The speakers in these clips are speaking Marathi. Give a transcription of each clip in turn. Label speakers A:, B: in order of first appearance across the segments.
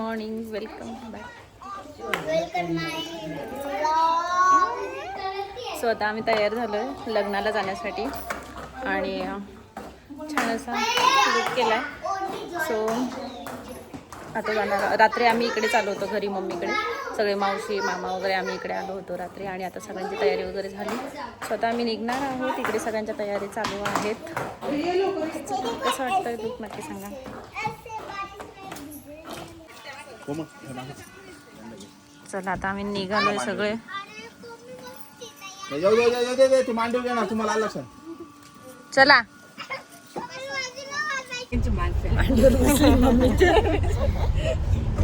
A: Morning, welcome back. सो आता आम्ही तयार झालो आहे लग्नाला जाण्यासाठी आणि छान असा लुक केला आहे. सो आता जाणार. रात्री आम्ही इकडे चालू होतो घरी मम्मीकडे, सगळे मावशी मामा वगैरे आम्ही इकडे आलो होतो रात्री आणि आता सगळ्यांची तयारी वगैरे झाली. स्वतः आम्ही निघणार आहोत. इकडे सगळ्यांच्या तयारी चालू आहेत. कसं वाटतंय लुक नक्की सांगा. चला आता आम्ही निघालोय सगळे. चला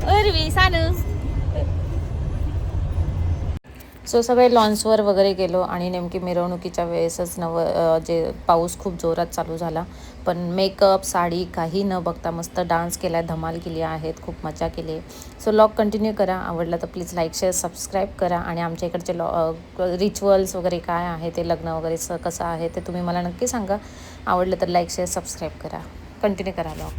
A: अरे सानू. सो सगळे लॉन्सवर वगैरे गेलो आणि नेमकी मिरवणुकीच्या वेळेसच जे पाऊस खूप जोरात चालू झाला. पण मेकअप साडी काही न बघता मस्त डान्स केला आहे, धमाल केली आहेत, खूप मजा केली आहे. सो व्लॉग कंटिन्यू करा. आवडलं तर प्लीज लाईक शेअर सबस्क्राईब करा. आणि आमच्या इकडचे रिच्युअल्स वगैरे काय आहे ते, लग्न वगैरे कसं आहे ते तुम्ही मला नक्की सांगा. आवडलं तर लाईक शेअर सबस्क्राईब करा. कंटिन्यू करा व्लॉग.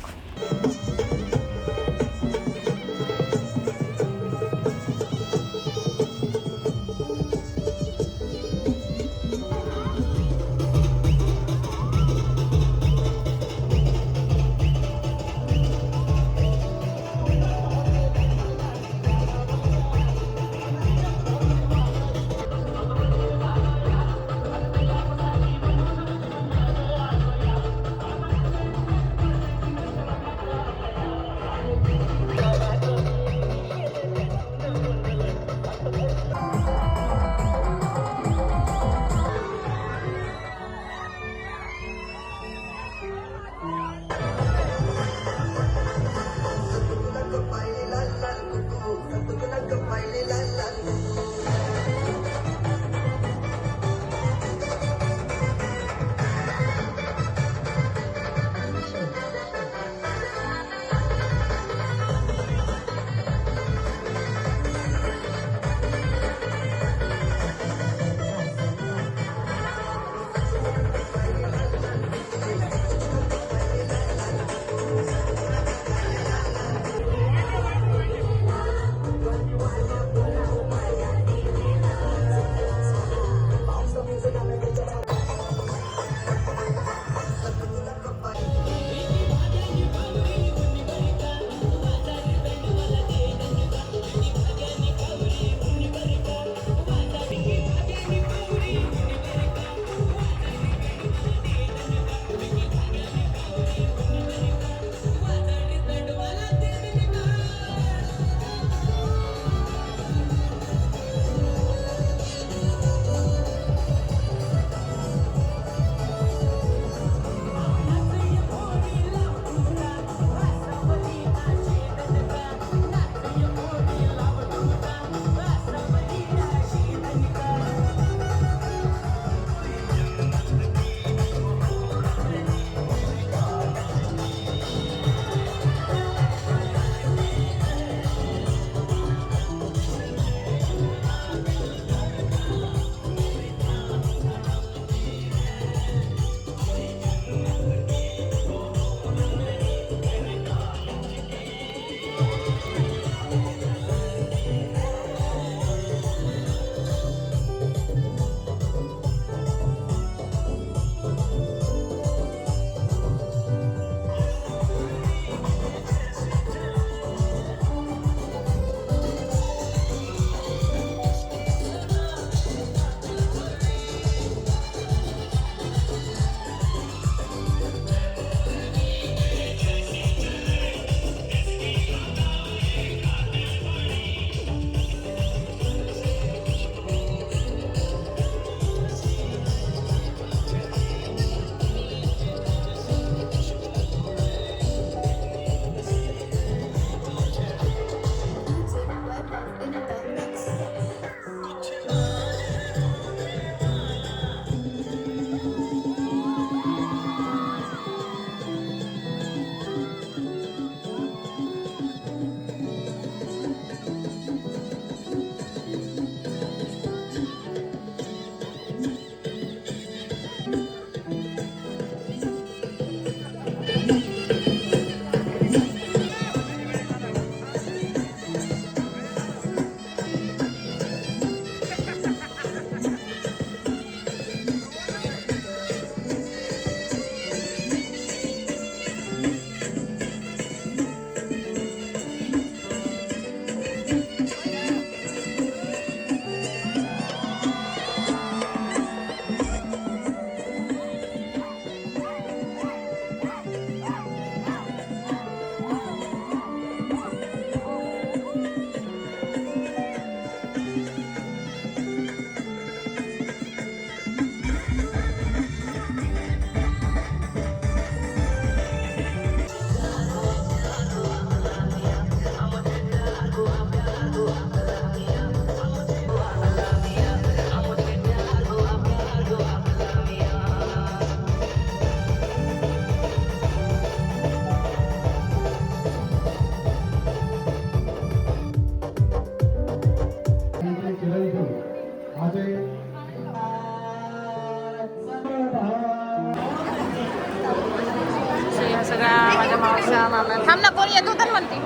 A: माझ्या मावशा मामा थांब ना कोण येत होतं म्हणते.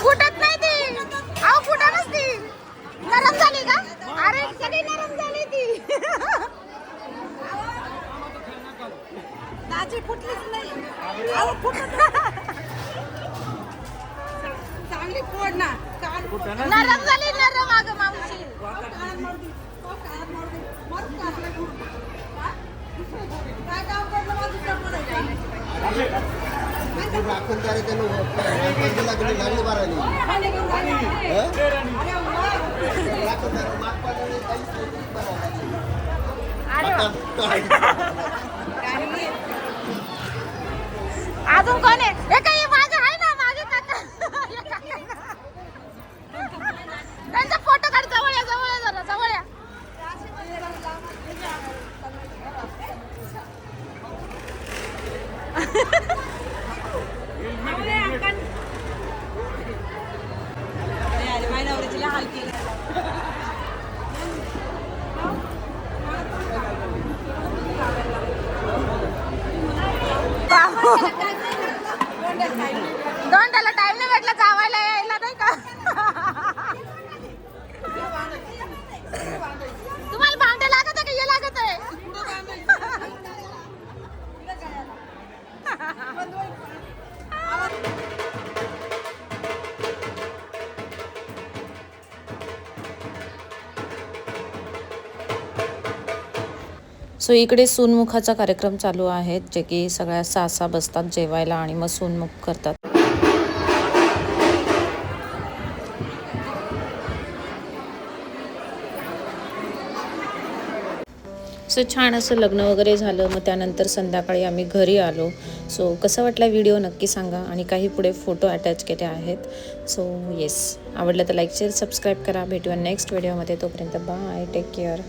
A: फुटत नाही ती. अहो फुटतच ती. नरम झाली का? अरे सगळी नरम झाली ती. दाजी फुटलीच नाही. अहो फुटत चांगली फोड ना. नरम झाली नरम अगं मावशी. अजून कोण आहे? हे काही माझे आहे ना माझे काका. त्यांचा फोटो काढ. जवळ या जवळ या जरा जवळ या. हाल केलं. दोंडाला टाइम नाही भेटला जावायला यायला नाही का. तुम्हाला भांडे लागत आहे का हे लागत आहे. सो इकडे सूनमुखाचा कार्यक्रम चालू आहे, जे की सगळ्या सासा बसतात जेवायला आणि मग सूनमुख करतात. सो छान असं लग्न वगैरे झालं. मग त्यानंतर संध्याकाळी आम्ही घरी आलो. सो कसा वाटला व्हिडिओ नक्की सांगा आणि काही पुढे फोटो अटॅच केले आहेत. सो येस, आवडलं तर लाईक शेअर सबस्क्राईब करा. भेटूया नेक्स्ट व्हिडिओमध्ये. तोपर्यंत बाय, टेक केअर.